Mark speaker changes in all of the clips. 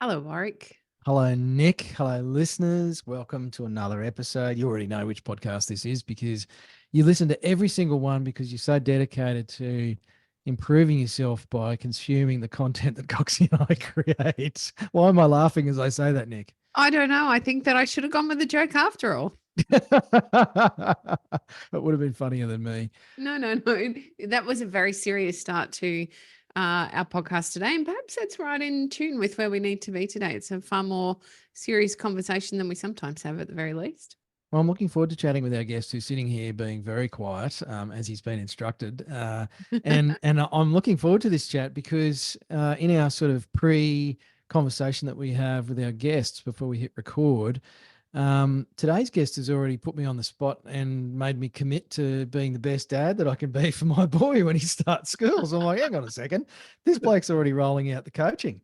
Speaker 1: Hello, Warwick.
Speaker 2: Hello, Nick. Hello, listeners. Welcome to another episode. You already know which podcast this is because you listen to every single one because you're so dedicated to improving yourself by consuming the content that Coxie and I create. Why am I laughing as I say that, Nick?
Speaker 1: I don't know. I think that I should have gone with the joke after all.
Speaker 2: It would have been funnier than me.
Speaker 1: No. That was a very serious start to our podcast today. And perhaps that's right in tune with where we need to be today. It's a far more serious conversation than we sometimes have at the very least.
Speaker 2: Well, I'm looking forward to chatting with our guest who's sitting here being very quiet, as he's been instructed. And I'm looking forward to this chat because in our sort of pre-conversation that we have with our guests before we hit record, today's guest has already put me on the spot and made me commit to being the best dad that I can be for my boy when he starts school. So I'm like, hang on a second, this bloke's already rolling out the coaching.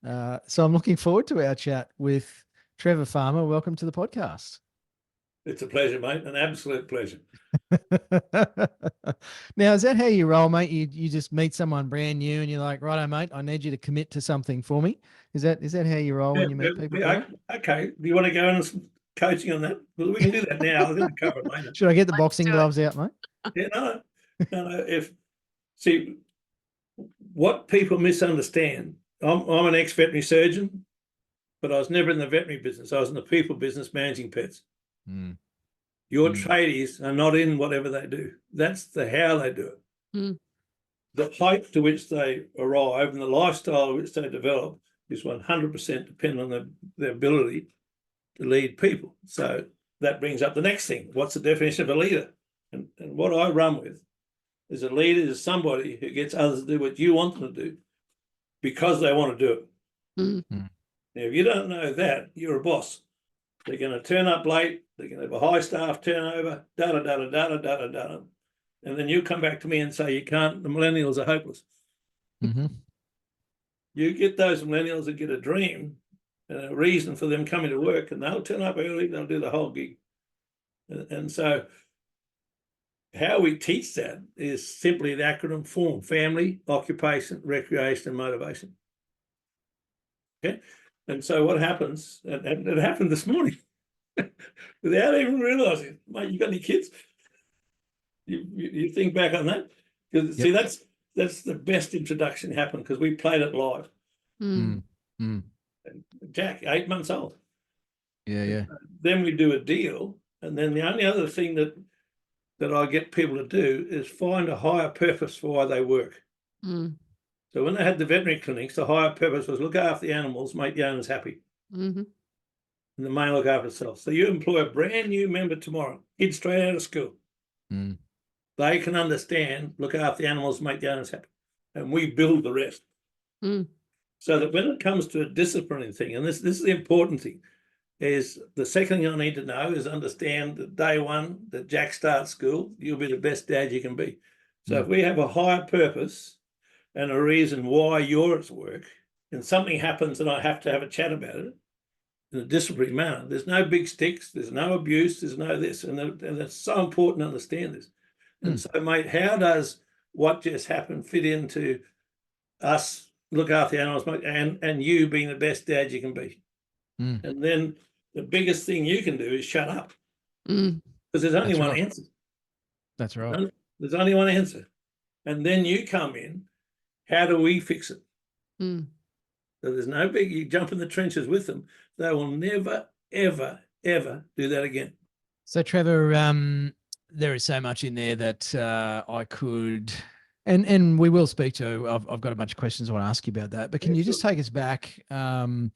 Speaker 2: So I'm looking forward to our chat with Trevor Farmer. Welcome to the podcast.
Speaker 3: It's a pleasure, mate. An absolute pleasure.
Speaker 2: Now, is that how you roll, mate? You just meet someone brand new and you're like, righto, mate, I need you to commit to something for me. Is that how you roll when you meet people?
Speaker 3: Okay. Do you want to go into some coaching on that? Well, we can do that now. I think we cover it later.
Speaker 2: Should I get the boxing gloves out, mate?
Speaker 3: Yeah, no. See, what people misunderstand, I'm an ex-veterinary surgeon, but I was never in the veterinary business. I was in the people business managing pets. Your tradies are not in whatever they do. That's how they do it. The height to which they arrive and the lifestyle which they develop is 100% dependent on their ability to lead people. So that brings up the next thing. What's the definition of a leader? And what I run with is a leader is somebody who gets others to do what you want them to do because they want to do it. Now, if you don't know that, you're a boss. They're going to turn up late. They're going to have a high staff turnover, da-da-da-da-da-da-da-da. And then you come back to me and say, you can't, the millennials are hopeless. You get those millennials that get a dream and a reason for them coming to work, and they'll turn up early, they'll do the whole gig. And so how we teach that is simply the acronym form: family, occupation, recreation, and motivation. Okay? And so what happens, and it happened this morning, without even realizing, mate, you got any kids? You think back on that? Because see, that's the best introduction happened because we played it live. Jack, 8 months old.
Speaker 2: Yeah.
Speaker 3: Then we do a deal, and then the only other thing that I get people to do is find a higher purpose for why they work. So when they had the veterinary clinics, the higher purpose was look after the animals, make the owners happy. And the male look after itself. So you employ a brand new member tomorrow, kid straight out of school. They can understand, look after the animals, make the owners happy. And we build the rest. So that when it comes to a disciplining thing, and this is the important thing, is the second thing I need to know is understand that day one that Jack starts school, you'll be the best dad you can be. So if we have a higher purpose and a reason why you're at work, and something happens and I have to have a chat about it in a disciplinary manner, there's no big sticks, there's no abuse, there's no this. And it's so important to understand this. And so, mate, how does what just happened fit into us look after the animals and you being the best dad you can be? And then the biggest thing you can do is shut up. Because there's only one answer.
Speaker 2: That's right.
Speaker 3: There's only one answer. And then you come in, how do we fix it? So there's no big, you jump in the trenches with them. They will never, ever, ever do that again.
Speaker 2: So, Trevor, there is so much in there that I could, and we will speak to. I've got a bunch of questions I want to ask you about that. But can you just take us back and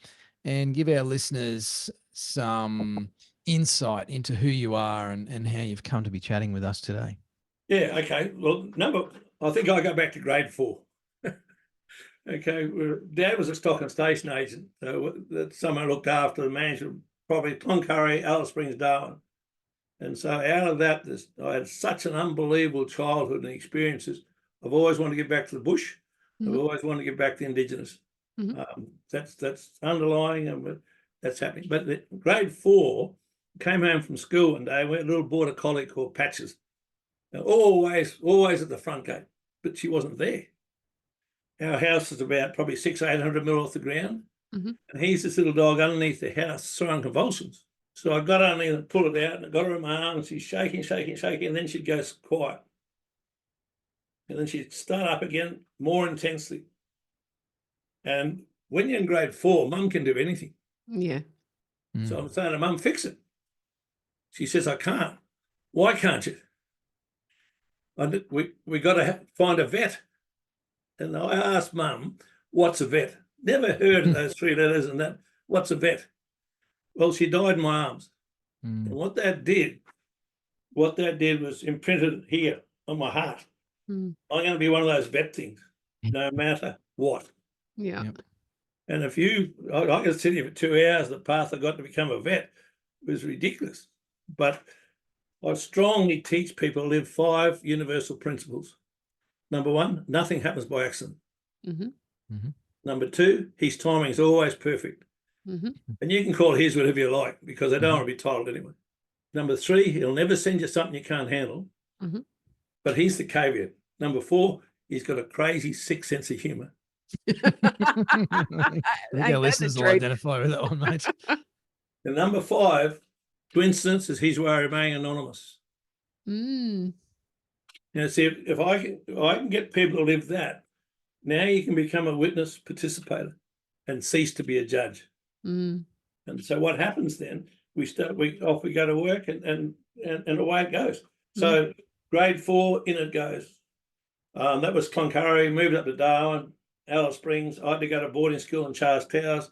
Speaker 2: give our listeners some insight into who you are and how you've come to be chatting with us today?
Speaker 3: Yeah, okay. Well, I think I go back to grade 4. Okay, Dad was a stock and station agent. That someone looked after the management, probably Cloncurry, Alice Springs, Darwin. And so out of that, I had such an unbelievable childhood and experiences. I've always wanted to get back to the bush. I've always wanted to get back to indigenous. That's underlying and that's happening. But grade 4, came home from school one day, we had a little border collie called Patches. Always at the front gate, but she wasn't there. Our house is about probably 600-800 mil off the ground.
Speaker 1: Mhm.
Speaker 3: And he's this little dog underneath the house throwing convulsions. So I got underneath and pulled it out, and I got her in my arms. She's shaking, and then she'd go quiet. And then she'd start up again more intensely. And when you're in grade 4, Mum can do anything.
Speaker 1: Yeah.
Speaker 3: So I'm saying to Mum, fix it. She says, I can't. Why can't you? We got to find a vet. And I asked Mum, what's a vet? Never heard of those 3 letters and that. What's a vet? Well, she died in my arms. And what that did was imprinted here on my heart. I'm going to be one of those vet things, no matter what.
Speaker 1: Yeah.
Speaker 2: Yep.
Speaker 3: And if I could sit here for 2 hours, the path I got to become a vet was ridiculous. But I strongly teach people to live 5 universal principles. Number 1, nothing happens by accident. Number 2, his timing is always perfect. And you can call his whatever you like, because they don't want to be told anyway. Number 3, he'll never send you something you can't handle. But here's the caveat. Number 4, he's got a crazy, sick sense of humour.
Speaker 2: I think our listeners will identify with that one, mate.
Speaker 3: And number 5, coincidence is his way of remaining anonymous. Now, see, if I can get people to live that, now you can become a witness participator and cease to be a judge. And so what happens then? We go to work, and away it goes. So grade 4, in it goes. That was Cloncurry, moved up to Darwin, Alice Springs. I had to go to boarding school in Charles Towers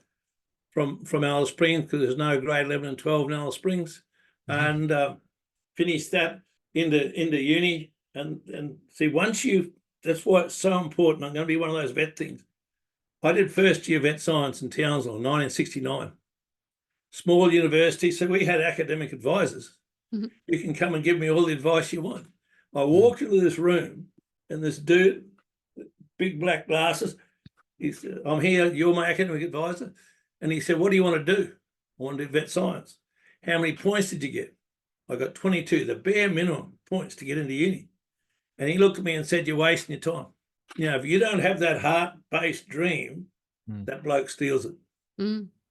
Speaker 3: from Alice Springs, because there's no grade 11 and 12 in Alice Springs, and finished that into uni. And see, that's why it's so important. I'm going to be one of those vet things. I did first year vet science in Townsville in 1969. Small university, so we had academic advisors. You can come and give me all the advice you want. I walked into this room, and this dude, big black glasses, he said, I'm here, you're my academic advisor. And he said, what do you want to do? I want to do vet science. How many points did you get? I got 22, the bare minimum points to get into uni. And he looked at me and said, you're wasting your time. You know, if you don't have that heart-based dream, that bloke steals it.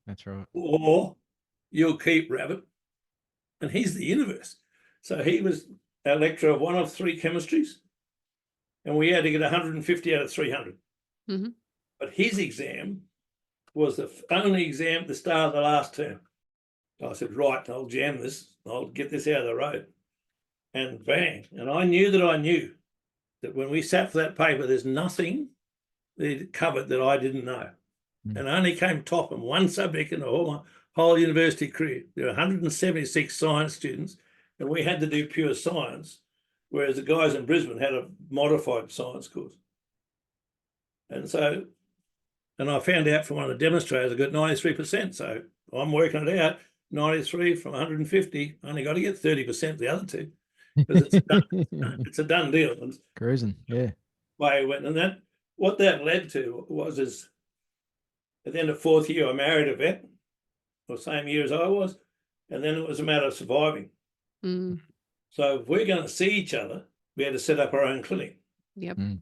Speaker 2: That's right.
Speaker 3: Or you'll keep rabbit. And he's the universe. So he was our lecturer of 1 of 3 chemistries, and we had to get 150 out of 300. But his exam was the only exam at the start of the last term. I said, right, I'll jam this. I'll get this out of the road. And bang. And I knew that when we sat for that paper, there's nothing they covered that I didn't know. And I only came top in one subject in my whole university career. There were 176 science students, and we had to do pure science, whereas the guys in Brisbane had a modified science course. And so, and I found out from one of the demonstrators I got 93%. So I'm working it out, 93 from 150, only got to get 30% the other 2. Because it's a done deal.
Speaker 2: Cruising, yeah.
Speaker 3: Way it went. And what that led to was at the end of 4th year, I married a vet, the same year as I was, and then it was a matter of surviving. So if we're going to see each other, we had to set up our own clinic. I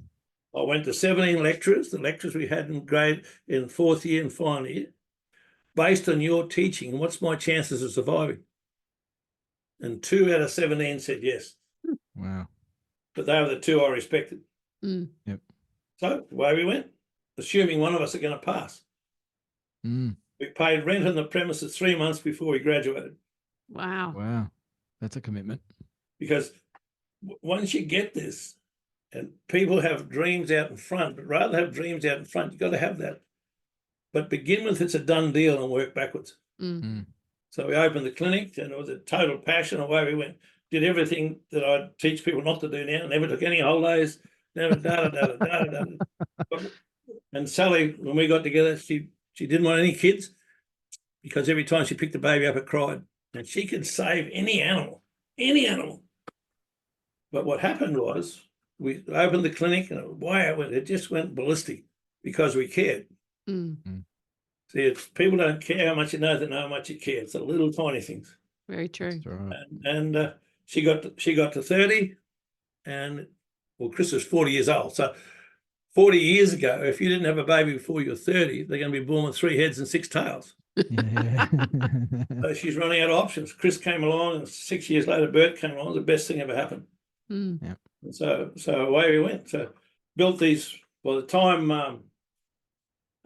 Speaker 3: went to 17 lecturers, the lecturers we had in 4th year and final year. Based on your teaching, what's my chances of surviving? And 2 out of 17 said yes.
Speaker 2: Wow.
Speaker 3: But they were the 2 I respected.
Speaker 2: Yep.
Speaker 3: So away we went, assuming one of us are going to pass. We paid rent on the premises 3 months before we graduated.
Speaker 1: Wow.
Speaker 2: Wow. That's a commitment.
Speaker 3: Because once you get this, and people have dreams out in front, but rather than have dreams out in front, you've got to have that. But begin with it's a done deal and work backwards. So we opened the clinic, and it was a total passion. Away we went. Did everything that I teach people not to do now. Never took any holidays. Never da. And Sally, when we got together, she didn't want any kids, because every time she picked the baby up, it cried. And she could save any animal. But what happened was we opened the clinic, and it just went ballistic because we cared. See, if people don't care how much you know, they know how much you care. It's the little tiny things.
Speaker 1: Very true.
Speaker 2: Right.
Speaker 3: And she got to 30, and Chris was 40 years old. So 40 years ago, if you didn't have a baby before you're 30, they're going to be born with 3 heads and 6 tails.
Speaker 2: Yeah.
Speaker 3: So she's running out of options. Chris came along, and 6 years later, Bert came along. The best thing ever happened.
Speaker 1: Mm.
Speaker 3: And so away we went. So built these. By the time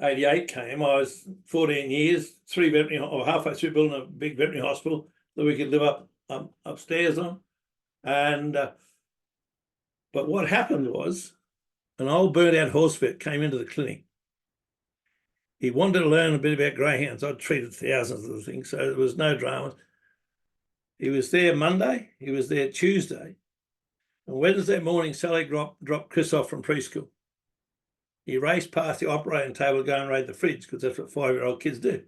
Speaker 3: 88 came, I was 14 years, 3 veterinary, or halfway through building a big veterinary hospital that we could live upstairs on. And but what happened was, an old burnt out horse vet came into the clinic. He wanted to learn a bit about greyhounds. I'd treated thousands of the things, so there was no drama. He was there Monday, he was there Tuesday, and Wednesday morning, Sally dropped Chris off from preschool. He raced past the operating table to go and raid the fridge, because that's what 5-year-old kids do.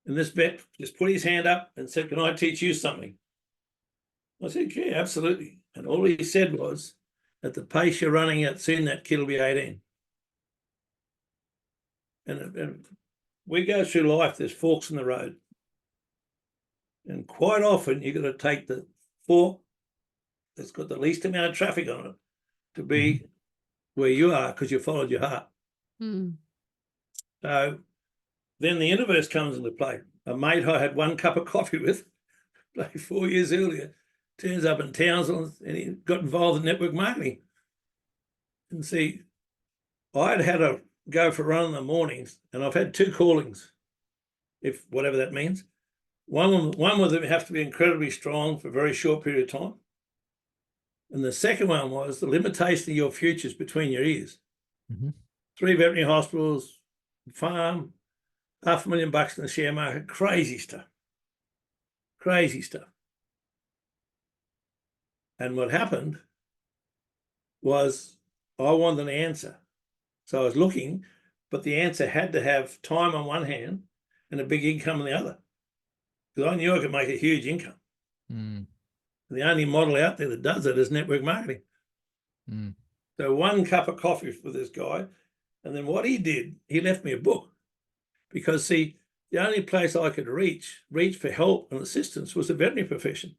Speaker 3: And this vet just put his hand up and said, "Can I teach you something?" I said, "Yeah, absolutely." And all he said was, "At the pace you're running at, soon that kid will be 18. And we go through life, there's forks in the road. And quite often you've got to take the fork that's got the least amount of traffic on it to be where you are, because you followed your heart.
Speaker 1: Mm.
Speaker 3: So then the universe comes into play. A mate I had 1 cup of coffee with, like 4 years earlier, turns up in Townsville, and he got involved in network marketing. And see, I'd had a go for a run in the mornings, and I've had 2 callings, if whatever that means. One was that we have to be incredibly strong for a very short period of time. And the second one was the limitation of your futures between your ears. 3 veterinary hospitals, farm, $500,000 in the share market, crazy stuff. Crazy stuff. And what happened was I wanted an answer. So I was looking, but the answer had to have time on one hand and a big income on the other, because I knew I could make a huge income. The only model out there that does it is network marketing. So 1 cup of coffee for this guy, and then what he did, he left me a book, because see, the only place I could reach for help and assistance was the veterinary profession.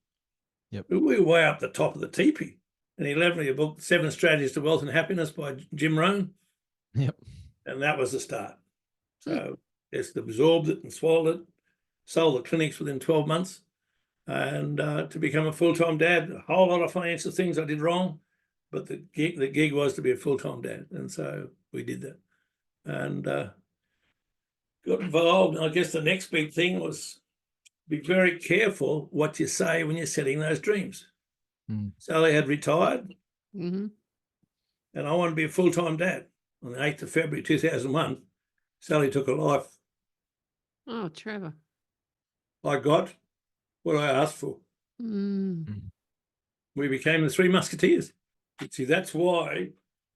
Speaker 3: We were way up the top of the teepee, and he left me a book, 7 Strategies to Wealth and Happiness by Jim Rohn. And that was the start. So just absorbed it and swallowed it, sold the clinics within 12 months, and to become a full-time dad. A whole lot of financial things I did wrong, but the gig was to be a full-time dad. And so we did that, and got involved. And I guess the next big thing was be very careful what you say when you're setting those dreams. Sally had retired, and I wanted to be a full-time dad. On the 8th of February 2001, Sally took her life.
Speaker 1: Oh, Trevor.
Speaker 3: I got what I asked for. We became the 3 Musketeers. See, that's why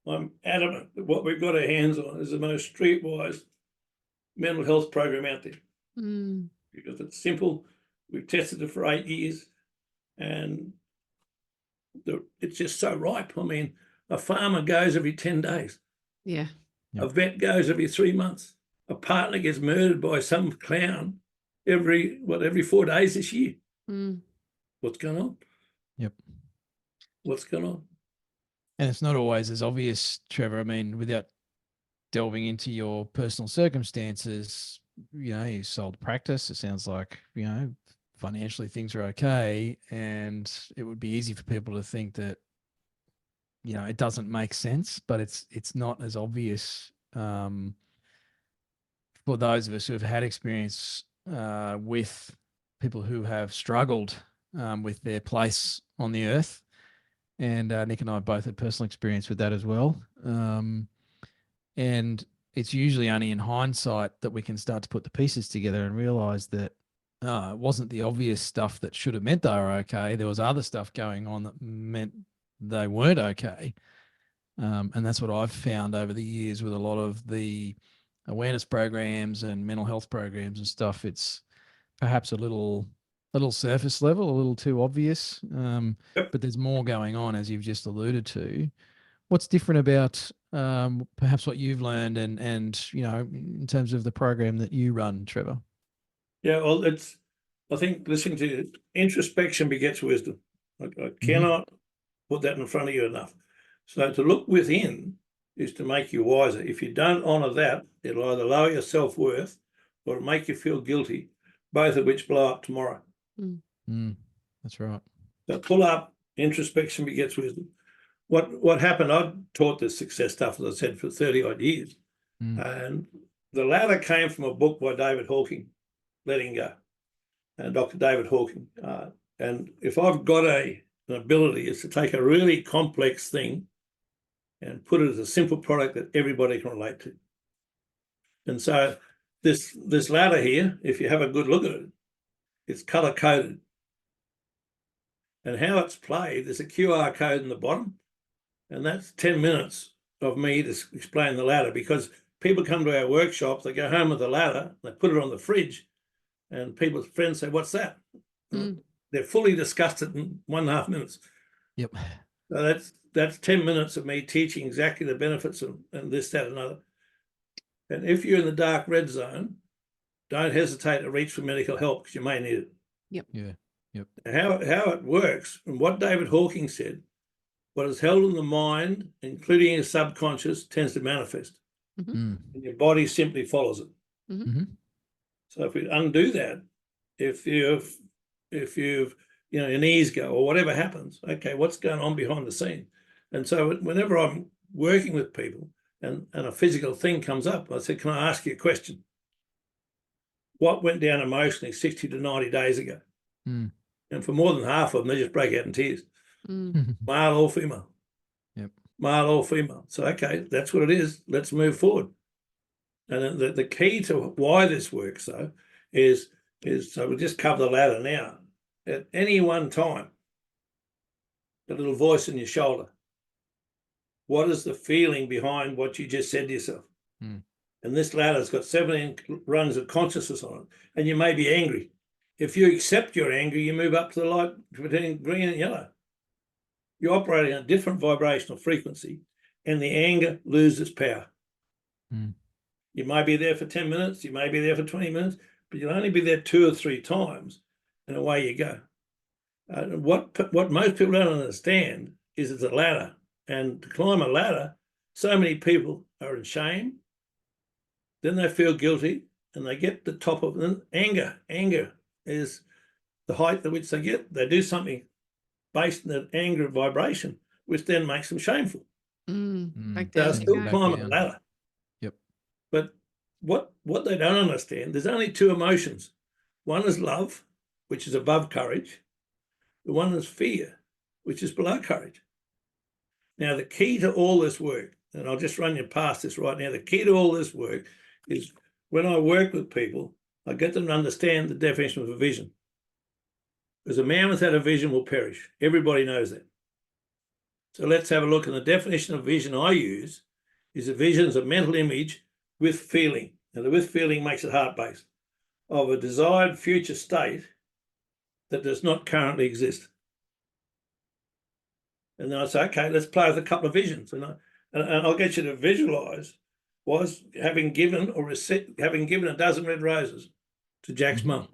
Speaker 3: I'm adamant that what we've got our hands on is the most streetwise mental health program out there. Because it's simple. We've tested it for 8 years, and it's just so ripe. I mean, a farmer goes every 10 days.
Speaker 1: Yeah.
Speaker 3: A vet goes every 3 months. A partner gets murdered by some clown every 4 days this year. What's going on? What's going on?
Speaker 2: And it's not always as obvious, Trevor. I mean, without delving into your personal circumstances, you sold practice. It sounds like, financially things are okay. And it would be easy for people to think that, it doesn't make sense, but it's not as obvious for those of us who have had experience with people who have struggled with their place on the earth. And Nick and I both had personal experience with that as well. And it's usually only in hindsight that we can start to put the pieces together and realize that it wasn't the obvious stuff that should have meant they were okay. There was other stuff going on that meant they weren't okay. And that's what I've found over the years with a lot of the awareness programs and mental health programs and stuff. It's perhaps a little surface level, a little too obvious, but there's more going on, as you've just alluded to. What's different about perhaps what you've learned and in terms of the program that you run, Trevor?
Speaker 3: Yeah, well, I think listening to introspection begets wisdom. I cannot put that in front of you enough. So to look within is to make you wiser. If you don't honour that, it'll either lower your self-worth or it'll make you feel guilty, both of which blow up tomorrow.
Speaker 2: That's right.
Speaker 3: So pull up, introspection begets wisdom. What happened, I've taught this success stuff, as I said, for 30-odd years. And the ladder came from a book by David Hawking, Letting Go, and Dr. David Hawking. And if I've got an ability, is to take a really complex thing and put it as a simple product that everybody can relate to. And so this ladder here, if you have a good look at it, it's color-coded. And how it's played, there's a QR code in the bottom, and that's 10 minutes of me to explain the ladder, because people come to our workshops, they go home with the ladder, they put it on the fridge, and people's friends say, "What's that?" They're fully disgusted in 1.5 minutes.
Speaker 2: Yep.
Speaker 3: So that's 10 minutes of me teaching exactly the benefits of and this, that, and other. And if you're in the dark red zone, don't hesitate to reach for medical help, because you may need it.
Speaker 1: Yep.
Speaker 2: Yeah. Yep.
Speaker 3: How it works, and what David Hawking said, what is held in the mind, including your subconscious, tends to manifest. And your body simply follows it. So if we undo that, if you've your knees go or whatever happens, okay, what's going on behind the scene? And so whenever I'm working with people and a physical thing comes up, I said, "Can I ask you a question? What went down emotionally 60 to 90 days ago?" And for more than half of them, they just break out in tears. Male or female.
Speaker 2: Yep.
Speaker 3: Male or female. So, okay, that's what it is. Let's move forward. And the key to why this works, though, is so we'll just cover the ladder now. At any one time, the little voice in your shoulder, what is the feeling behind what you just said to yourself? And this ladder's got 17 rungs of consciousness on it, and you may be angry. If you accept you're angry, you move up to the light between green and yellow. You're operating on a different vibrational frequency, and the anger loses power. You may be there for 10 minutes, you may be there for 20 minutes, but you'll only be there 2 or 3 times, and away you go. What most people don't understand is it's a ladder, and to climb a ladder, so many people are in shame, then they feel guilty, and they get to the top of it. Anger is the height at which they do something based on that anger vibration, which then makes them shameful. They're still climbing a ladder.
Speaker 2: Yep.
Speaker 3: But what they don't understand, there's only 2 emotions. One is love, which is above courage. The one is fear, which is below courage. Now, the key to all this work, and I'll just run you past this right now, the key to all this work is when I work with people, I get them to understand the definition of a vision. Because a man without a vision will perish. Everybody knows that. So let's have a look. And the definition of vision I use is a vision is a mental image with feeling. And the with feeling makes it heart-based, of a desired future state that does not currently exist. And then I say, okay, let's play with a couple of visions. And I'll get you to visualize was having given a dozen red roses to Jack's mum.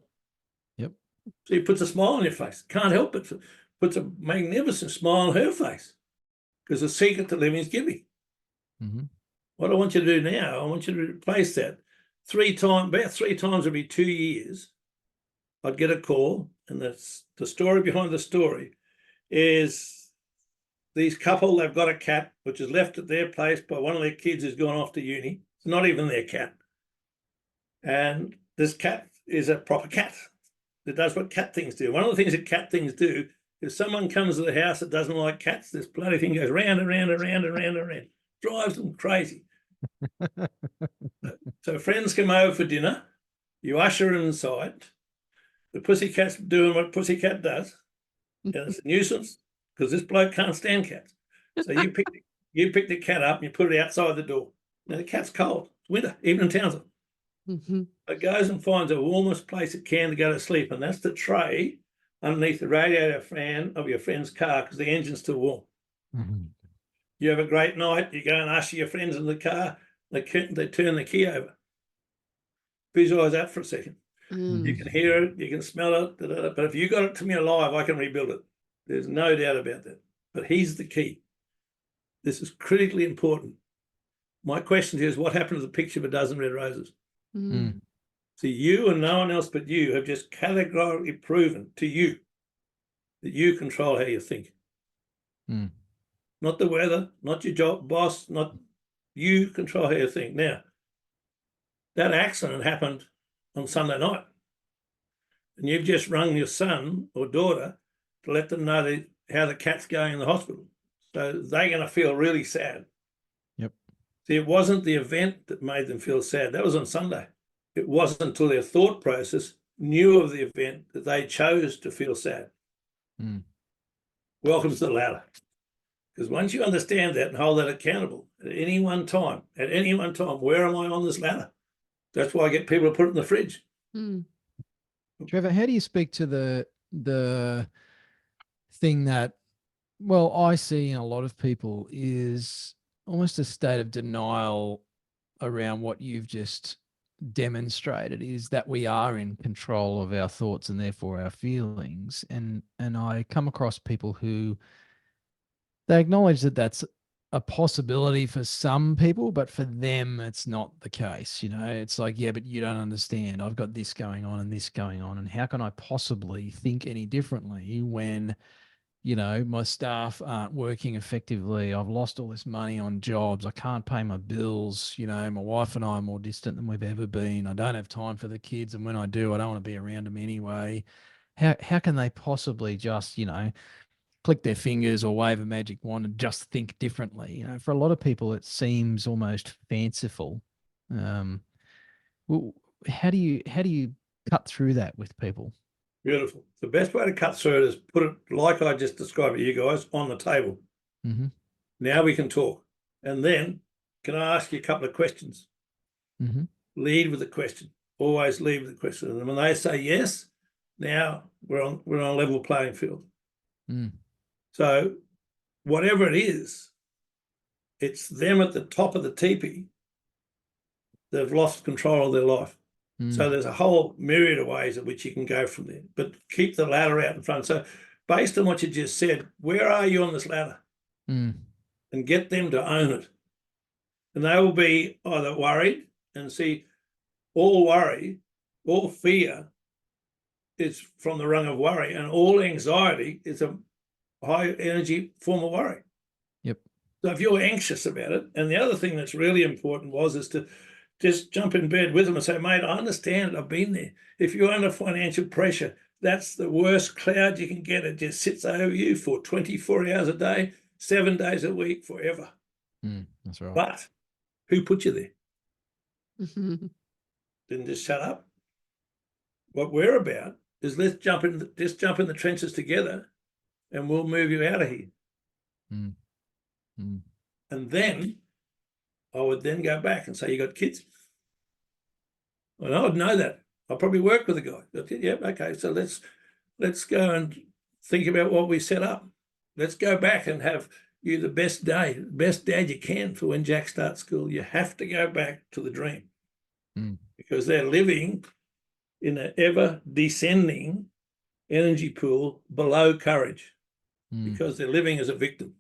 Speaker 2: Yep.
Speaker 3: So he puts a smile on your face. Can't help it. Puts a magnificent smile on her face, because the secret to living is giving. What I want you to do now, I want you to replace that about 3 times every 2 years. I'd get a call, and that's the story behind the story is these couple, they've got a cat which is left at their place by one of their kids who's gone off to uni. It's not even their cat. And this cat is a proper cat that does what cat things do. One of the things that cat things do, if someone comes to the house that doesn't like cats, this bloody thing goes round and round and round and round and round. Drives them crazy. So friends come over for dinner. You usher them inside. The pussycat's doing what pussycat does. And it's a nuisance, because this bloke can't stand cats. So you pick the cat up and you put it outside the door. Now the cat's cold. It's winter, even in Townsville. It goes and finds the warmest place it can to go to sleep, and that's the tray underneath the radiator fan of your friend's car, because the engine's still warm. You have a great night. You go and usher your friends in the car. They turn the key over. Visualize that for a second. You can hear it, you can smell it, but if you got it to me alive, I can rebuild it. There's no doubt about that. But here's the key. This is critically important. My question is, what happened to the picture of a dozen red roses?
Speaker 1: Mm.
Speaker 3: So you and no one else but you have just categorically proven to you that you control how you think. Not the weather, not your job boss, not you control how you think. Now, that accident happened on Sunday night, and you've just rung your son or daughter to let them know how the cat's going in the hospital. So they're going to feel really sad.
Speaker 2: Yep.
Speaker 3: See, it wasn't the event that made them feel sad. That was on Sunday. It wasn't until their thought process knew of the event that they chose to feel sad. Welcome to the ladder. Because once you understand that and hold that accountable at any one time, where am I on this ladder? That's why I get people to put it in the fridge.
Speaker 2: Trevor, how do you speak to the thing that, well, I see in a lot of people is almost a state of denial around what you've just demonstrated, is that we are in control of our thoughts and therefore our feelings. And I come across people who they acknowledge that that's a possibility for some people, but for them, it's not the case. You know, it's like, yeah, but you don't understand. I've got this going on and this going on. And how can I possibly think any differently when, you know, my staff aren't working effectively? I've lost all this money on jobs. I can't pay my bills. You know, my wife and I are more distant than we've ever been. I don't have time for the kids. And when I do, I don't want to be around them anyway. How can they possibly just, you know, click their fingers or wave a magic wand and just think differently? You know, for a lot of people, it seems almost fanciful. Well, how do you cut through that with people?
Speaker 3: Beautiful. The best way to cut through it is put it, like I just described to you guys, on the table. Now we can talk. And then, can I ask you a couple of questions? Lead with a question. Always lead with a question. And when they say yes, now we're on a level playing field. So whatever it is, it's them at the top of the teepee. They've lost control of their life. So there's a whole myriad of ways in which you can go from there, but keep the ladder out in front. So based on what you just said, where are you on this ladder? And get them to own it. And they will be either worried, and see, all worry, all fear is from the rung of worry, and all anxiety is a high energy form of worry. So if you're anxious about it, and the other thing that's really important is to just jump in bed with them and say, mate, I understand, I've been there. If you're under financial pressure, that's the worst cloud you can get. It just sits over you for 24 hours a day, 7 days a week, forever.
Speaker 2: That's right.
Speaker 3: But who put you there? Didn't just shut up. What we're about is let's jump in the trenches together, and we'll move you out of here. And then I would then go back and say, you got kids? And I would know that. I'll probably work with a guy. Yeah, okay, so let's go and think about what we set up. Let's go back and have you the best dad you can for when Jack starts school. You have to go back to the dream because they're living in an ever descending energy pool below courage because they're living as a victim.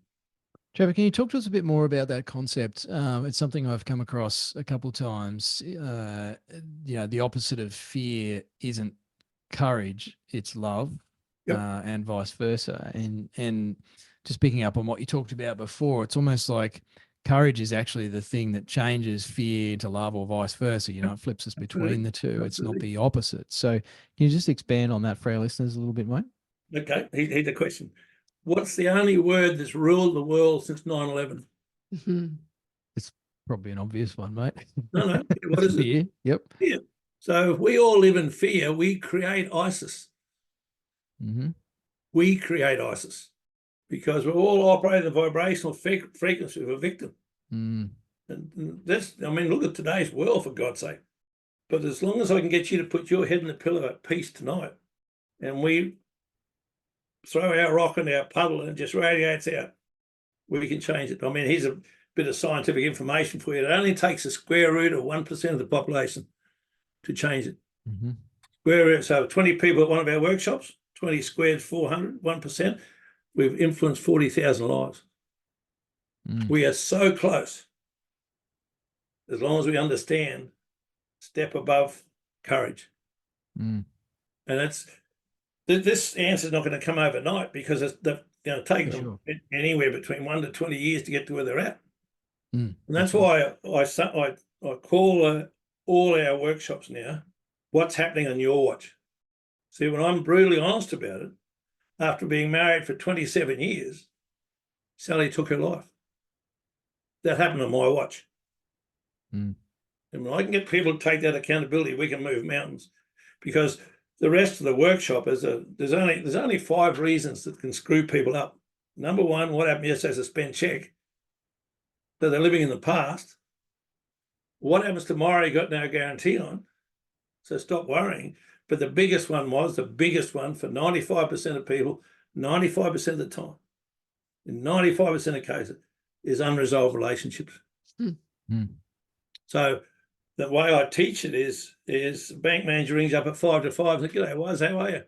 Speaker 2: Trevor, can you talk to us a bit more about that concept? It's something I've come across a couple of times. You know, the opposite of fear isn't courage, it's love, and vice versa. And just picking up on what you talked about before, it's almost like courage is actually the thing that changes fear into love, or vice versa. You know, it flips us between the two. It's not the opposite. So can you just expand on that for our listeners a little bit, mate?
Speaker 3: Okay, here's the question. What's the only word that's ruled the world since 9/11?
Speaker 2: It's probably an obvious one, mate.
Speaker 3: No. What is
Speaker 2: fear?
Speaker 3: It?
Speaker 2: Yep.
Speaker 3: Fear. So if we all live in fear, we create ISIS. We create ISIS because we're all operating the vibrational frequency of a victim. And that's, I mean, look at today's world, for God's sake. But as long as I can get you to put your head in the pillow at peace tonight, and we throw our rock in our puddle and it just radiates out, we can change it. I mean, here's a bit of scientific information for you. It only takes a square root of 1% of the population to change it. Square root, so 20 people at one of our workshops, 20 squared, 400, 1%. We've influenced 40,000 lives. We are so close. as long as we understand, step above courage.
Speaker 2: Mm.
Speaker 3: And this answer is not going to come overnight, because it's taking them anywhere between 1 to 20 years to get to where they're at.
Speaker 2: Mm.
Speaker 3: And that's why I call all our workshops now, what's happening on your watch. See, when I'm brutally honest about it, after being married for 27 years, Sally took her life. That happened on my watch.
Speaker 2: Mm.
Speaker 3: And when I can get people to take that accountability, we can move mountains. Because the rest of the workshop is there's only 5 reasons that can screw people up. Number one, what happened yesterday is a spent check. So they're living in the past. What happens tomorrow, you got no guarantee on. So stop worrying. But the biggest one for 95% of people, 95% of the time, in 95% of cases, is unresolved relationships.
Speaker 1: Mm.
Speaker 2: Mm.
Speaker 3: So the way I teach it is the bank manager rings up at 5 to 5 and says, "G'day, Waz, how are you?"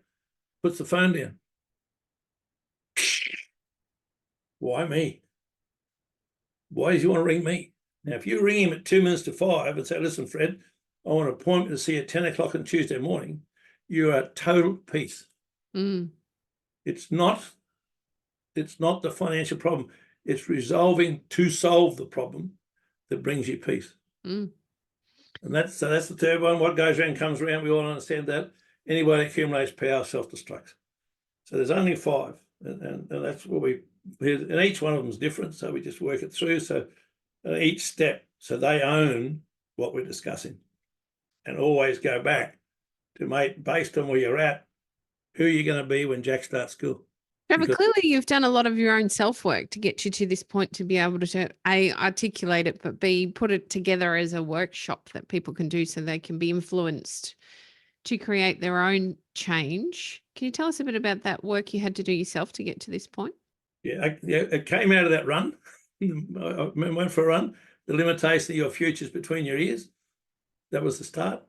Speaker 3: Puts the phone down. Why me? Why does he want to ring me? Now, if you ring him at 2 minutes to 5 and say, "Listen, Fred, I want an appointment to see you at 10 o'clock on Tuesday morning," you are at total peace.
Speaker 1: Mm.
Speaker 3: It's not the financial problem. It's resolving to solve the problem that brings you peace.
Speaker 1: Mm.
Speaker 3: And that's the third one. What goes around comes around. We all understand that. Anybody accumulates power, self-destructs. So there's only 5, and that's what and each one of them is different. So we just work it through. So each step, so they own what we're discussing, and always go back to, mate, based on where you're at, who are you going to be when Jack starts school?
Speaker 1: Trevor, clearly you've done a lot of your own self-work to get you to this point, to be able to A, articulate it, but B, put it together as a workshop that people can do so they can be influenced to create their own change. Can you tell us a bit about that work you had to do yourself to get to this point?
Speaker 3: Yeah, it came out of that run. I went for a run. The limitation of your future is between your ears. That was the start.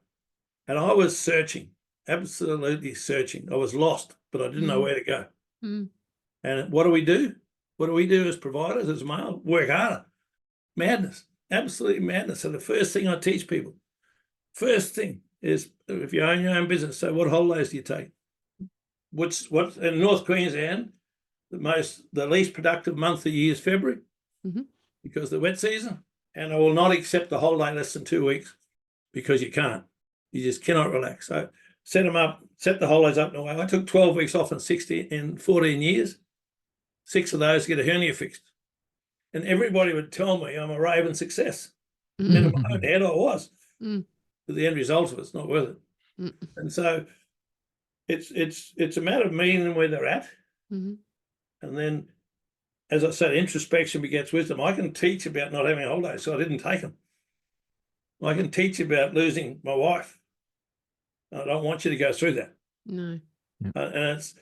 Speaker 3: And I was searching, absolutely searching. I was lost, but I didn't know where to go.
Speaker 1: Mm.
Speaker 3: And what do we do? What do we do as providers, as male? Work harder. Madness, absolutely madness. So the first thing I teach people, first thing is, if you own your own business, so what holidays do you take? What's in North Queensland, the least productive month of the year is February, because the wet season, and I will not accept a holiday less than 2 weeks, because you can't. You just cannot relax. So set them up, set the holidays up in a way. I took 12 weeks off in 14 years. 6 of those to get a hernia fixed. And everybody would tell me I'm a raving success. And in my own head I was. But the end result of it's not worth it. And so it's a matter of meeting where they're at. And then, as I said, introspection begets wisdom. I can teach about not having a holiday, so I didn't take them. I can teach about losing my wife. I don't want you to go through that.
Speaker 1: No.
Speaker 3: And it's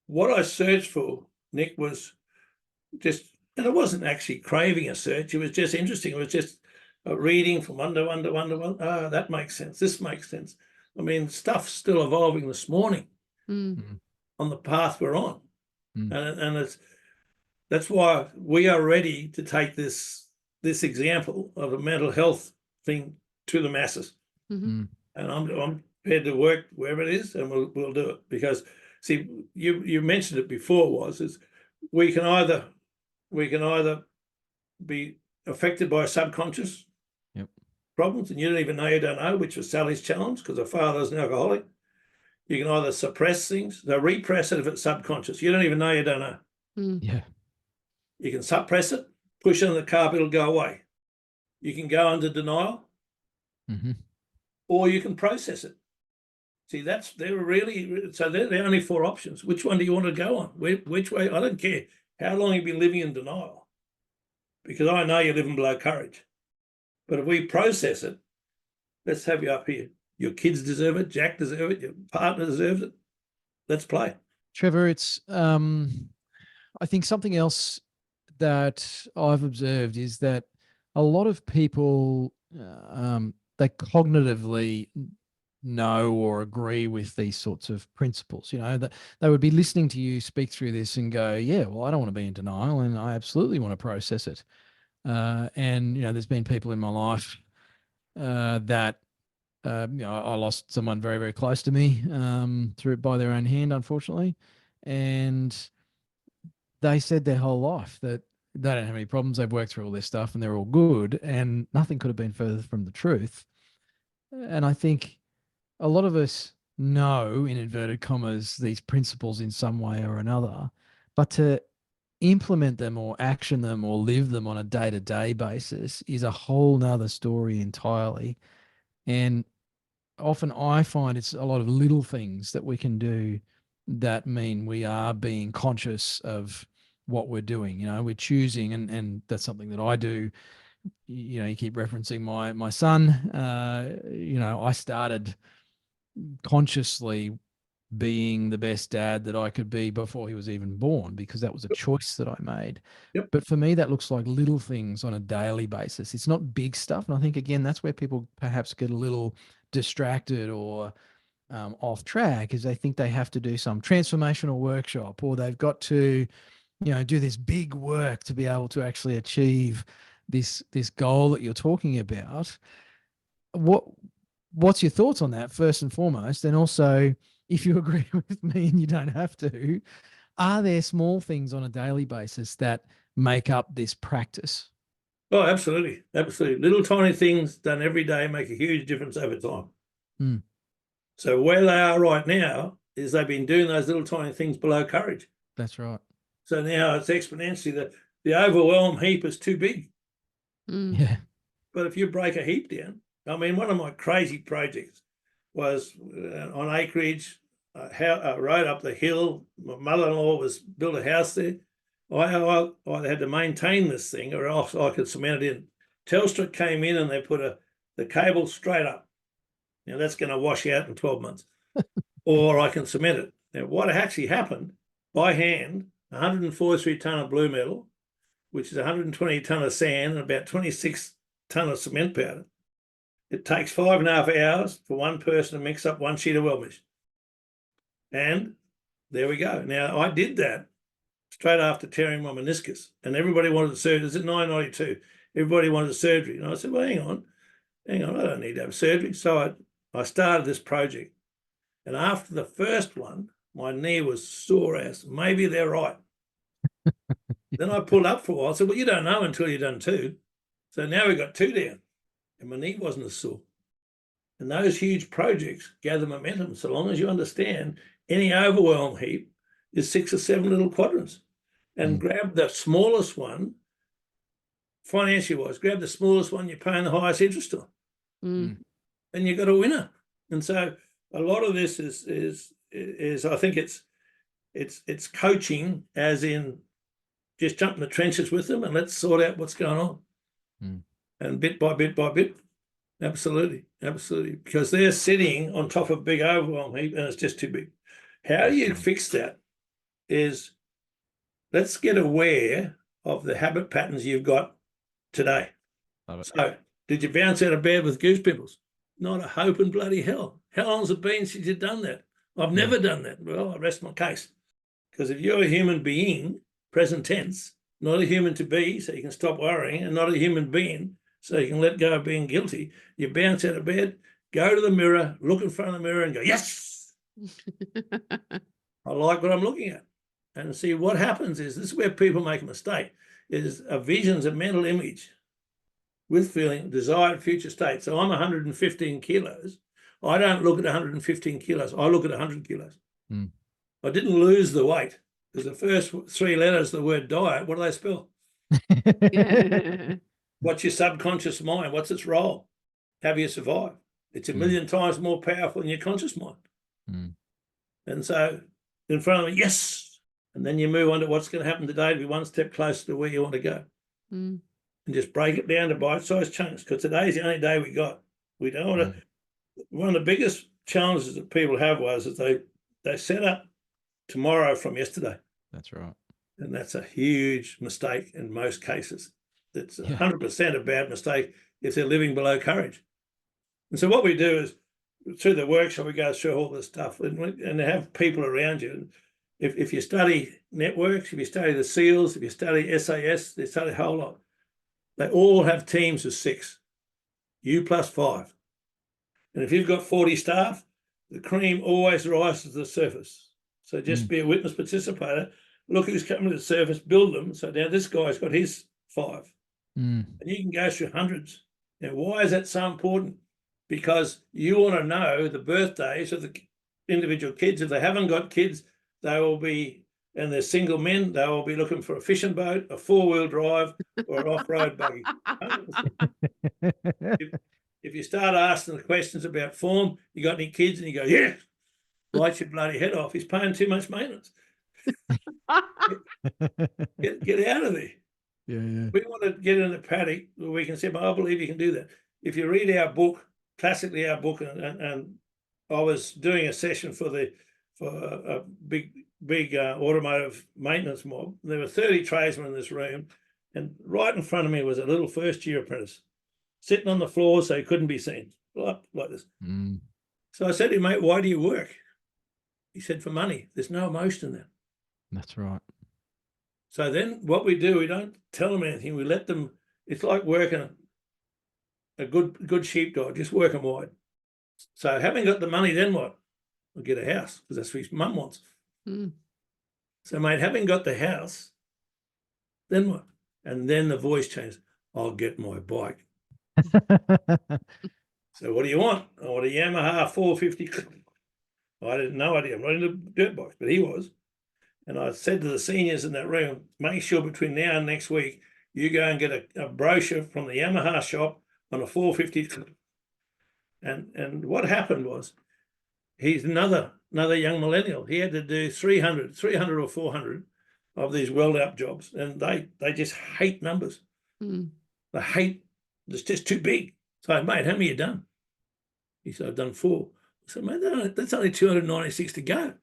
Speaker 3: what I searched for, Nick, was just, and it wasn't actually craving a search. It was just interesting. It was just a reading from one to one to one to one. Oh, that makes sense. This makes sense. I mean, stuff's still evolving this morning on the path we're on. And that's why we are ready to take this example of a mental health thing to the masses. And I'm prepared to work wherever it is, and we'll do it. Because, see, you mentioned it before, is we can either be affected by subconscious problems, and you don't know, which was Sally's challenge, because her father's an alcoholic. You can either suppress things, so repress it if it's subconscious. You don't even know you don't know.
Speaker 2: Yeah.
Speaker 3: You can suppress it, push it on the carpet, it'll go away. You can go into denial, or you can process it. See, they're the only 4 options. Which one do you want to go on? Which way? I don't care how long you've been living in denial, because I know you're living below courage. But if we process it, let's have you up here. Your kids deserve it. Jack deserves it. Your partner deserves it. Let's play.
Speaker 2: Trevor, it's I think something else that I've observed is that a lot of people they cognitively know or agree with these sorts of principles. You know, that they would be listening to you speak through this and go, yeah, well, I don't want to be in denial, and I absolutely want to process it. And, there's been people in my life that, I lost someone very, very close to me through by their own hand, unfortunately. And they said their whole life that they don't have any problems. They've worked through all their stuff and they're all good. And nothing could have been further from the truth. And I think a lot of us know, in inverted commas, these principles in some way or another, but to implement them or action them or live them on a day-to-day basis is a whole nother story entirely. And often I find it's a lot of little things that we can do that mean we are being conscious of what we're doing. We're choosing, and that's something that I do. You keep referencing my son. I started consciously being the best dad that I could be before he was even born, because that was a choice that I made.
Speaker 3: Yep.
Speaker 2: But for me, that looks like little things on a daily basis. It's not big stuff. And I think, again, that's where people perhaps get a little distracted or off track, is they think they have to do some transformational workshop, or they've got to, do this big work to be able to actually achieve this goal that you're talking about. What's your thoughts on that, first and foremost? And also, if you agree with me, and you don't have to, are there small things on a daily basis that make up this practice?
Speaker 3: Oh, absolutely. Absolutely. Little tiny things done every day make a huge difference over time.
Speaker 2: Mm.
Speaker 3: So where they are right now is they've been doing those little tiny things below courage.
Speaker 2: That's right.
Speaker 3: So now it's exponentially, the overwhelm heap is too big.
Speaker 1: Mm.
Speaker 2: Yeah.
Speaker 3: But if you break a heap down, I mean, one of my crazy projects was on acreage, a road up the hill. My mother-in-law built a house there. I had to maintain this thing, or else I could cement it in. Telstra came in and they put the cable straight up. Now that's going to wash out in 12 months. Or I can cement it. Now what actually happened, by hand, 143 tonne of blue metal, which is 120 tonne of sand and about 26 tonne of cement powder. It takes 5.5 hours for one person to mix up one sheet of weld mesh. And there we go. Now, I did that straight after tearing my meniscus, and everybody wanted surgery. It's at 992. Everybody wanted surgery. And I said, well, hang on, I don't need to have surgery. So I started this project. And after the first one, my knee was sore as. Maybe they're right. Then I pulled up for a while. I said, well, you don't know until you've done two. So now we've got two down. And my knee wasn't as sore. And those huge projects gather momentum so long as you understand any overwhelm heap is 6 or 7 little quadrants. And grab the smallest one, financially wise, grab the smallest one you're paying the highest interest on.
Speaker 1: Mm.
Speaker 3: And you've got a winner. And so a lot of this is I think it's coaching, as in just jump in the trenches with them and let's sort out what's going on. And bit by bit by bit. Absolutely. Because they're sitting on top of a big overwhelm heap and it's just too big. How you fix that is, let's get aware of the habit patterns you've got today. So, did you bounce out of bed with goose pimples? Not a hope in bloody hell. How long's it been since you've done that? I've never done that. Well, I rest my case. Because if you're a human being, present tense, not a human to be, so you can stop worrying, and not a human being, so you can let go of being guilty, you bounce out of bed, go to the mirror, look in front of the mirror and go, yes, I like what I'm looking at. And see, what happens is, this is where people make a mistake, is a vision's a mental image with feeling, desired future state. So I'm 115 kilos. I don't look at 115 kilos. I look at 100 kilos. I didn't lose the weight, because the first 3 letters of the word diet, what do they spell? What's your subconscious mind? What's its role? Have you survived? It's a million times more powerful than your conscious mind. And so in front of me, yes. And then you move on to what's going to happen today to be one step closer to where you want to go. And just break it down to bite-sized chunks, because today's the only day we got. We don't want to. One of the biggest challenges that people have was that they set up tomorrow from yesterday.
Speaker 2: That's right.
Speaker 3: And that's a huge mistake in most cases. It's 100% a bad mistake if they're living below courage. And so what we do is, through the workshop, we go through all this stuff and have people around you. If you study networks, if you study the SEALs, if you study SAS, they study a whole lot. they all have teams of 6, you plus 5. And if you've got 40 staff, the cream always rises to the surface. So just be a witness participator. Look who's coming to the surface, build them. So now this guy's got his 5. And you can go through hundreds. Now, why is that so important? Because you want to know the birthdays of the individual kids. If they haven't got kids, they will be, and they're single men, they will be looking for a fishing boat, a 4-wheel drive, or an off-road buggy. If you start asking the questions about form, you got any kids, and you go, yeah, light your bloody head off. He's paying too much maintenance. Get out of there.
Speaker 2: Yeah.
Speaker 3: We want to get in the paddock where we can say, I believe you can do that. If you read our book, classically our book, and I was doing a session for a big automotive maintenance mob. There were 30 tradesmen in this room, and right in front of me was a little first-year apprentice sitting on the floor so he couldn't be seen, like this. So I said to him, mate, why do you work? He said, for money. There's no emotion in that.
Speaker 2: That's right.
Speaker 3: So then what we do, we don't tell them anything. We let them, it's like working a good sheepdog, just work them wide. So having got the money, then what? We'll get a house, because that's what his mum wants. So, mate, having got the house, then what? And then the voice changes. I'll get my bike. So what do you want? I want a Yamaha 450. I had no idea. I'm not into dirt bikes, but he was. And I said to the seniors in that room, make sure between now and next week, you go and get a brochure from the Yamaha shop on a 450. And what happened was, he's another young millennial. He had to do 300 or 400 of these weld-out jobs, and they just hate numbers. They hate, it's just too big. So, mate, how many have you done? He said, I've done 4. I said, mate, that's only 296 to go.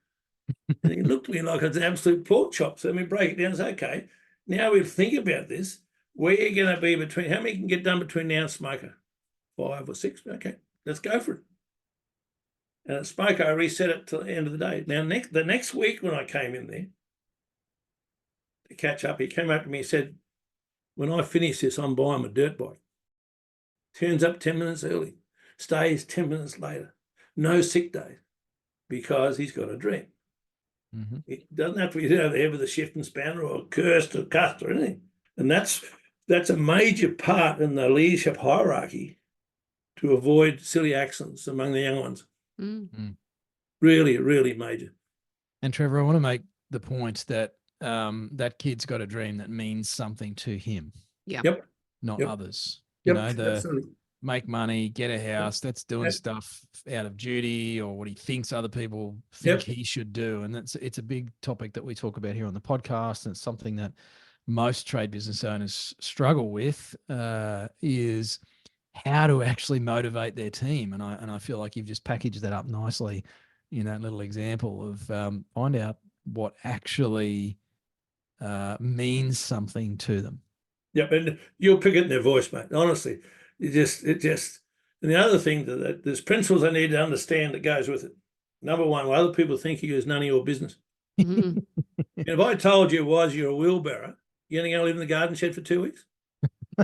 Speaker 3: And he looked at me like it's an absolute pork chop. So let me break it down and say, okay, now we think about this. Where are you going to be between, how many can get done between now and Smoker? 5 or 6? Okay, let's go for it. And at Smoker, I reset it to the end of the day. Now, the next week when I came in there to catch up, he came up to me and said, when I finish this, I'm buying my dirt bike. Turns up 10 minutes early, stays 10 minutes later. No sick days, because he's got a dream. It doesn't have to be there with a shift and spanner or cursed or cussed or anything. And that's a major part in the leadership hierarchy to avoid silly accidents among the young ones. Really, really major.
Speaker 2: And Trevor, I want to make the point that that kid's got a dream that means something to him.
Speaker 3: Yep.
Speaker 2: Not others.
Speaker 3: Yep.
Speaker 2: You know,
Speaker 3: Absolutely.
Speaker 2: Make money, get a house, that's doing stuff out of duty or what he thinks other people think he should do. And it's a big topic that we talk about here on the podcast. And it's something that most trade business owners struggle with, is how to actually motivate their team. And I feel like you've just packaged that up nicely in that little example of find out what actually means something to them.
Speaker 3: Yep, and you'll pick it in their voice, mate. Honestly, and the other thing that there's principles I need to understand that goes with it. Number one, what other people think of you is none of your business. And if I told you you're a wheelbarrow, you're going to go live in the garden shed for 2 weeks?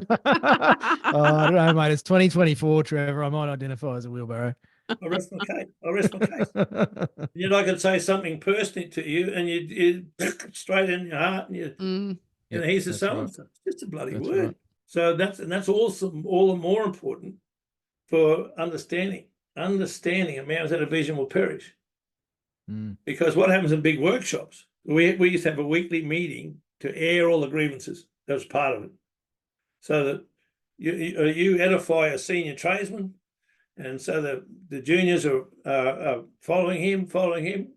Speaker 2: I don't know, mate. It's 2024, Trevor. I might identify as a wheelbarrow.
Speaker 3: I rest my case. Yet I could say something personal to you, and you straight in your heart, and he's the so and so. It's just a bloody word. Right. So that's also all the more important for understanding. Understanding a man without a vision will perish. Because what happens in big workshops? We used to have a weekly meeting to air all the grievances. That was part of it. So that you edify a senior tradesman, and so the juniors are following him,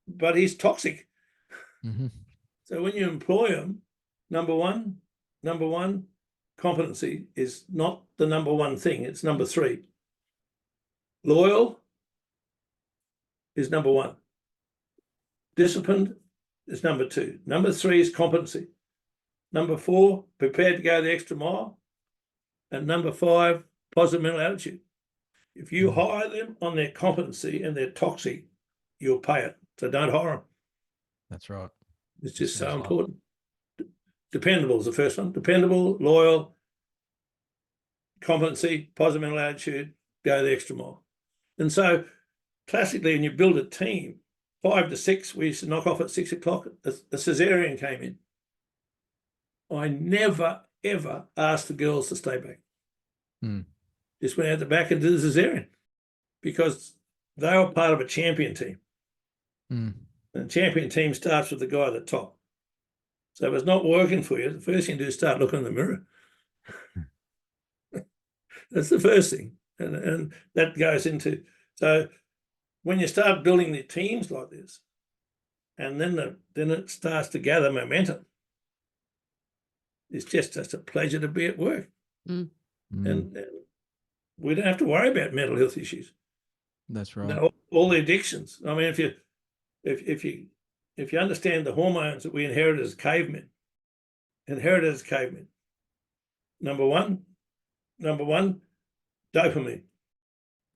Speaker 3: but he's toxic. So when you employ him, number one, competency is not the number one thing. It's number 3. Loyal is number 1. Disciplined is number 2. Number 3 is competency. Number 4, prepared to go the extra mile. And number 5, positive mental attitude. If you hire them on their competency and they're toxic, you'll pay it. So don't hire them. That's right. It's just so important. Dependable is the first one. Dependable, loyal, competency, positive mental attitude, go the extra mile. And so classically, when you build a team, 5 to 6, we used to knock off at 6 o'clock. A cesarean came in. I never, ever asked the girls to stay back. Just went out the back and did the cesarean because they were part of a champion team. And the champion team starts with the guy at the top. So if it's not working for you, the first thing you do is start looking in the mirror. That's the first thing. And that goes into, so when you start building the teams like this, and then it starts to gather momentum, it's just a pleasure to be at work. And we don't have to worry about mental health issues.
Speaker 2: That's right.
Speaker 3: Now, all the addictions. I mean, if you understand the hormones that we inherited as cavemen, number one, dopamine.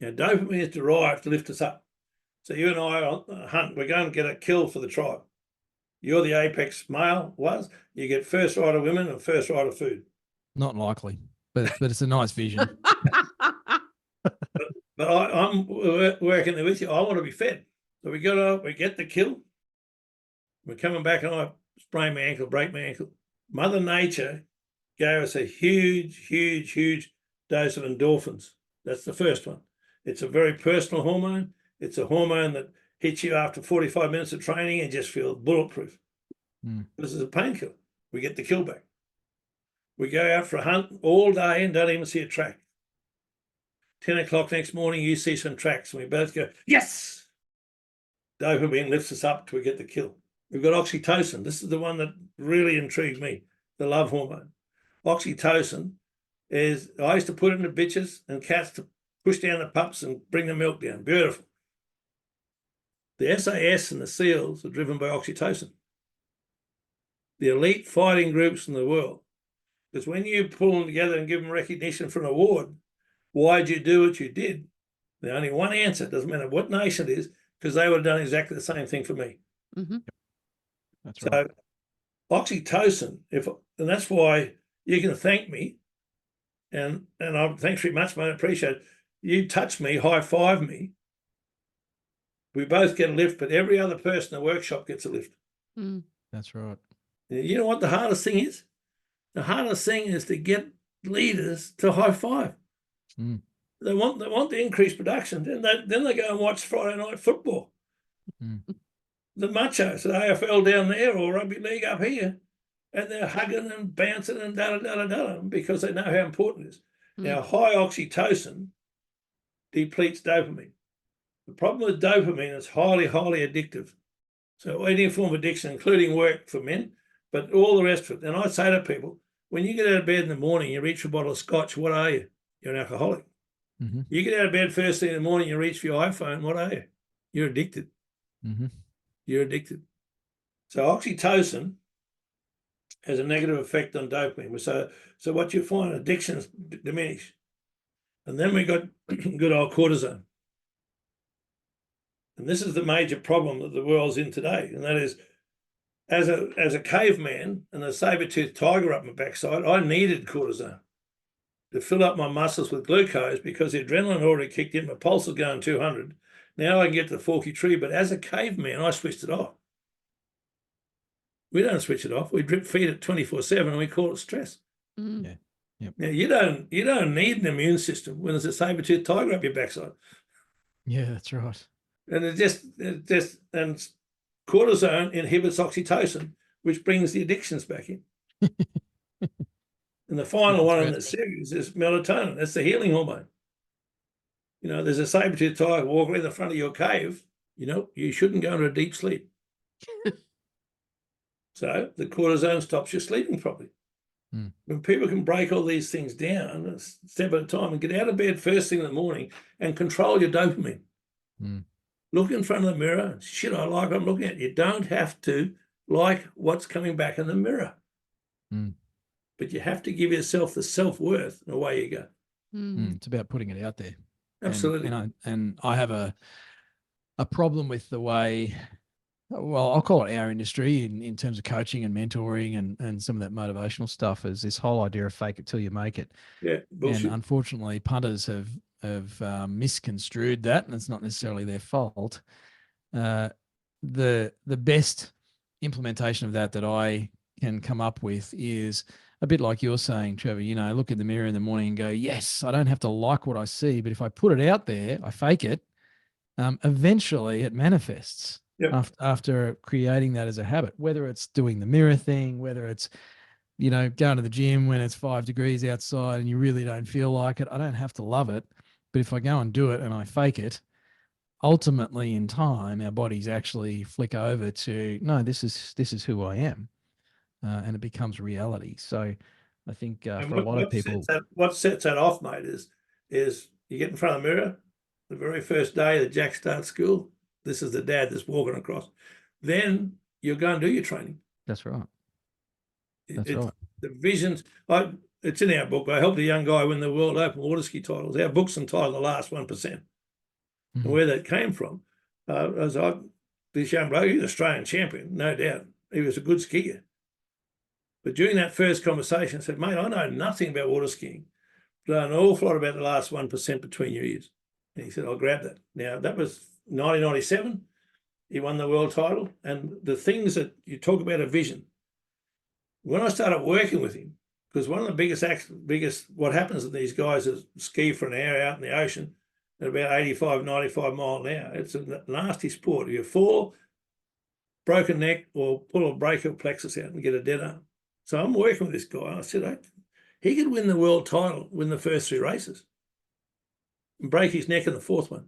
Speaker 3: Now, dopamine is derived to lift us up. So you and I on a hunt, we're going to get a kill for the tribe. You're the apex male, was. You get first right of women and first right of food.
Speaker 2: Not likely, but it's a nice vision.
Speaker 3: But I'm working there with you. I want to be fed. So we get the kill. We're coming back and I sprain my ankle, break my ankle. Mother Nature gave us a huge dose of endorphins. That's the first one. It's a very personal hormone. It's a hormone that hits you after 45 minutes of training and just feel bulletproof. This is a painkiller. We get the kill back. We go out for a hunt all day and don't even see a track. 10 o'clock next morning, you see some tracks and we both go, yes! Dopamine lifts us up till we get the kill. We've got oxytocin. This is the one that really intrigued me, the love hormone. Oxytocin is, I used to put it in the bitches and cats to push down the pups and bring the milk down. Beautiful. The SAS and the SEALs are driven by oxytocin. The elite fighting groups in the world. Because when you pull them together and give them recognition for an award, why'd you do what you did? There's only one answer. It doesn't matter what nation it is, because they would have done exactly the same thing for me.
Speaker 2: That's right.
Speaker 3: So oxytocin, and that's why you can thank me, and thanks very much, mate. I appreciate it. You touch me, high five me. We both get a lift, but every other person in the workshop gets a lift.
Speaker 2: That's right.
Speaker 3: You know what the hardest thing is? The hardest thing is to get leaders to high five. They want the increased production. Then they go and watch Friday night football. The machos, the AFL down there or rugby league up here, and they're hugging and bouncing and da because they know how important it is. Now, high oxytocin depletes dopamine. The problem with dopamine is highly addictive. So any form of addiction, including work for men, but all the rest of it. And I say to people, when you get out of bed in the morning, you reach for a bottle of scotch, what are you? You're an alcoholic. You get out of bed first thing in the morning, you reach for your iPhone, what are you? You're addicted. You're addicted. So oxytocin has a negative effect on dopamine. So what you find, addictions diminish. And then we got good old cortisone. And this is the major problem that the world's in today. And that is, as a caveman and a saber-toothed tiger up my backside, I needed cortisone to fill up my muscles with glucose because the adrenaline already kicked in, my pulse was going 200. Now I can get to the forky tree, but as a caveman, I switched it off. We don't switch it off. We drip feed it 24/7 and we call it stress.
Speaker 2: Yeah.
Speaker 3: Now you don't need an immune system when there's a saber-toothed tiger up your backside.
Speaker 2: Yeah, that's right.
Speaker 3: And and cortisone inhibits oxytocin, which brings the addictions back in. And the final one in the series is melatonin. That's the healing hormone. You know, there's a saber-toothed tiger walking in the front of your cave. You know, you shouldn't go into a deep sleep. So the cortisone stops you sleeping properly. When people can break all these things down, a step at a time, and get out of bed first thing in the morning and control your dopamine. Look in front of the mirror. Shit, I like what I'm looking at. You don't have to like what's coming back in the mirror. But you have to give yourself the self-worth, and away you go.
Speaker 2: It's about putting it out there.
Speaker 3: Absolutely.
Speaker 2: And I have a problem with the way well, I'll call it our industry in terms of coaching and mentoring and some of that motivational stuff, is this whole idea of fake it till you make it.
Speaker 3: Yeah, bullshit.
Speaker 2: And unfortunately, punters have misconstrued that, and it's not necessarily their fault. The best implementation of that I can come up with is a bit like you're saying, Trevor. You know, look in the mirror in the morning and go, yes, I don't have to like what I see, but if I put it out there, I fake it. Eventually, it manifests.
Speaker 3: Yep.
Speaker 2: After creating that as a habit, whether it's doing the mirror thing, whether it's, you know, going to the gym when it's 5 degrees outside and you really don't feel like it. I don't have to love it, but if I go and do it and I fake it, ultimately in time, our bodies actually flick over to, no, this is who I am. And it becomes reality. So I think for a lot of people,
Speaker 3: what sets that off, mate, is you get in front of the mirror the very first day that Jack starts school. This is the dad that's walking across. Then you'll go and do your training.
Speaker 2: That's right. That's
Speaker 3: right.
Speaker 2: right.
Speaker 3: The visions. It's in our book. I helped a young guy win the World Open water ski titles. Our book's entitled "The Last 1%." And where that came from, this young bloke, he's an Australian champion, no doubt. He was a good skier. But during that first conversation, I said, mate, I know nothing about water skiing, but I know an awful lot about the last 1% between your ears. And he said, I'll grab that. Now, that was 1997. He won the world title. And the things that you talk about, a vision. When I started working with him, because one of the biggest, what happens to these guys is ski for an hour out in the ocean at about 85, 95 mile an hour. It's a nasty sport. If you fall, broken neck, or pull a brachial plexus out and get a dead arm. So I'm working with this guy. I said, he could win the world title, win the first 3 races, and break his neck in the 4th one.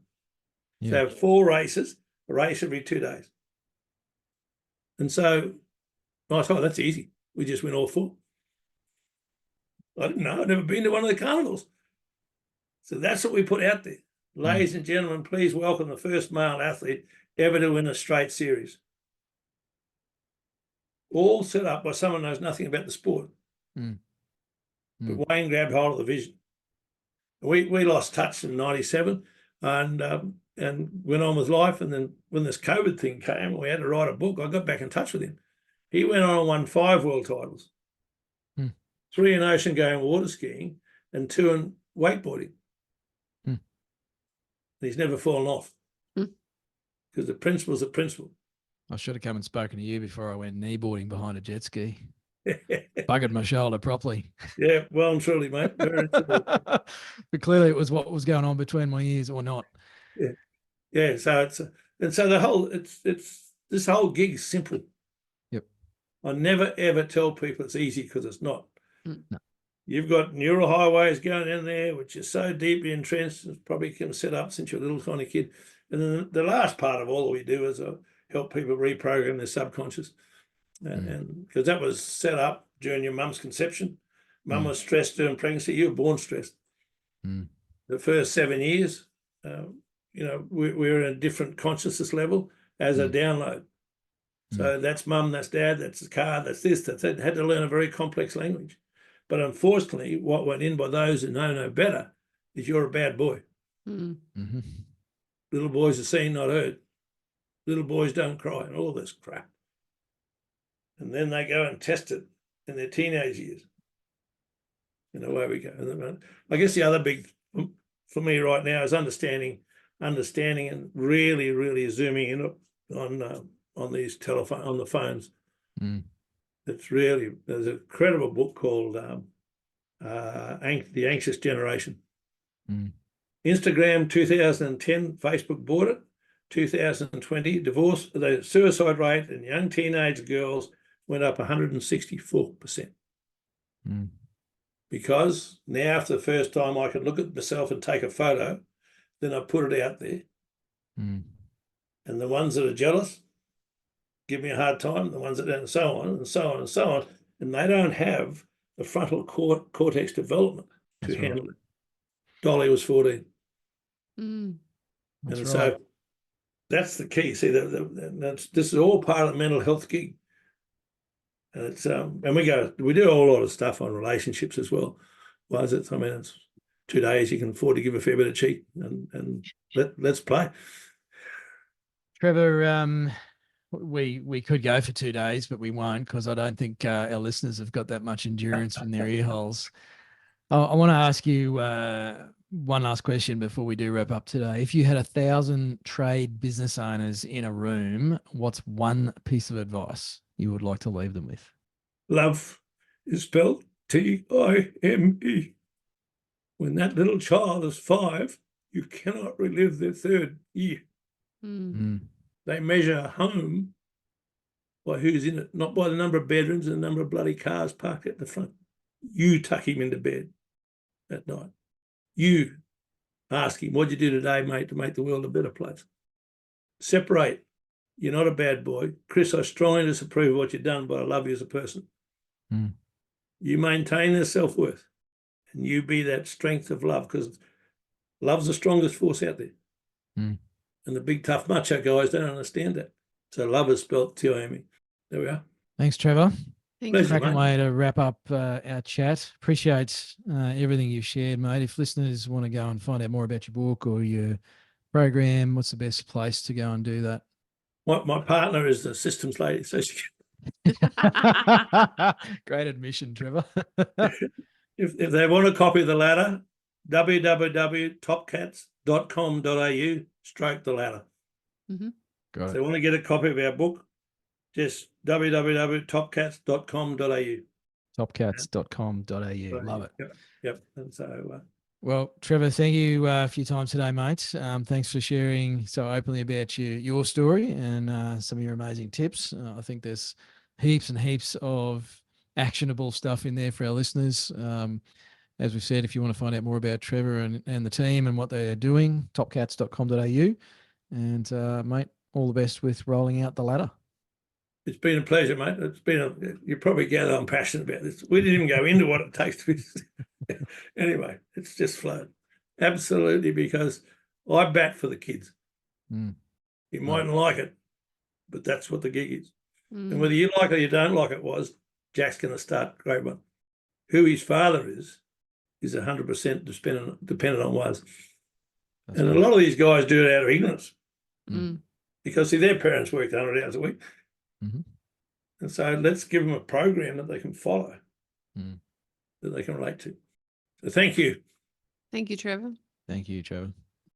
Speaker 3: Yeah. So 4 races, a race every 2 days. And so I thought, that's easy. We just win all 4. I didn't know. I'd never been to one of the carnivals. So that's what we put out there. Ladies and gentlemen, please welcome the first male athlete ever to win a straight series. All set up by someone who knows nothing about the sport. But Wayne grabbed hold of the vision. We lost touch in 97 and went on with life. And then when this COVID thing came, we had to write a book. I got back in touch with him. He went on and won 5 world titles, 3 in ocean-going water skiing and 2 in wakeboarding. He's never fallen off because the principle's the principle.
Speaker 2: I should have come and spoken to you before I went kneeboarding behind a jet ski. Buggered my shoulder properly.
Speaker 3: Yeah, well and truly, mate.
Speaker 2: But clearly it was what was going on between my ears or not.
Speaker 3: Yeah. So this whole gig is simple.
Speaker 2: Yep.
Speaker 3: I never ever tell people it's easy because it's not.
Speaker 2: No.
Speaker 3: You've got neural highways going in there, which is so deeply entrenched, it's probably can set up since you're a little tiny kid. And then the last part of all we do is help people reprogram their subconscious. And because that was set up during your mum's conception. Mum was stressed during pregnancy. You were born stressed. The first 7 years, we were in a different consciousness level as a download. So that's mum, that's dad, that's the car, that's this, that's that. Had to learn a very complex language. But unfortunately, what went in by those who know no better is you're a bad boy. Little boys are seen, not heard. Little boys don't cry and all this crap. And then they go and test it in their teenage years. And away we go. I guess the other big for me right now is understanding and really, really zooming in on these on the phones. It's really, there's an incredible book called The Anxious Generation. Instagram 2010, Facebook bought it. 2020, the suicide rate in young teenage girls went up 164%. Because now, for the first time, I can look at myself and take a photo, then I put it out there. And the ones that are jealous give me a hard time, the ones that don't, and so on, and so on, and so on. And they don't have the frontal cortex development to handle it. Dolly was 14. And so that's the key. See, this is all part of the mental health gig. And it's and we do a whole lot of stuff on relationships as well. Was it? I mean, it's 2 days. You can afford to give a fair bit of cheek, and let's play.
Speaker 2: Trevor, we could go for 2 days, but we won't, because I don't think our listeners have got that much endurance in their ear holes. I want to ask you one last question before we do wrap up today. If you had 1,000 trade business owners in a room, what's one piece of advice you would like to leave them with?
Speaker 3: Love is spelled T-I-M-E. When that little child is 5, you cannot relive their 3rd year. They measure a home by who's in it, not by the number of bedrooms and the number of bloody cars parked at the front. You tuck him into bed at night. You ask him, what'd you do today, mate, to make the world a better place? Separate. You're not a bad boy. Chris, I strongly disapprove of what you've done, but I love you as a person. You maintain their self-worth, and you be that strength of love, because love's the strongest force out there. And the big, tough macho guys don't understand that. So love is spelled T-I-M-E. There we are.
Speaker 2: Thanks, Trevor.
Speaker 3: Pleasure,
Speaker 2: Cracking
Speaker 3: mate.
Speaker 2: way to wrap up our chat. Appreciate everything you've shared, mate. If listeners want to go and find out more about your book or your program, what's the best place to go and do that?
Speaker 3: My partner is the systems lady, so she
Speaker 2: Great admission, Trevor.
Speaker 3: if they want a copy of the ladder, www.topcatz.com.au/the ladder.
Speaker 2: Got
Speaker 3: If
Speaker 2: it.
Speaker 3: they want to get a copy of our book, just www.topcatz.com.au.
Speaker 2: Topcatz.com.au. Love it.
Speaker 3: Yep. And so,
Speaker 2: well, Trevor, thank you for your time today, mate. Thanks for sharing so openly about your story and some of your amazing tips. I think there's heaps and heaps of actionable stuff in there for our listeners. As we've said, if you want to find out more about Trevor and the team and what they're doing, topcatz.com.au. And mate, all the best with rolling out the ladder.
Speaker 3: it's been a pleasure, mate. You probably gather I'm passionate about this. We didn't even go into what it takes to be. Anyway, it's just flowed. Absolutely, because I bat for the kids. You mightn't like it, but that's what the gig is. And whether you like it or you don't like it, Jack's going to start grade 1. Who his father is 100% dependent on Waz. And a lot of these guys do it out of ignorance. Because, see, their parents worked 100 hours a week. And so let's give them a program that they can follow, that they can relate to. So thank you.
Speaker 1: Thank you, Trevor.
Speaker 2: Thank you, Trevor.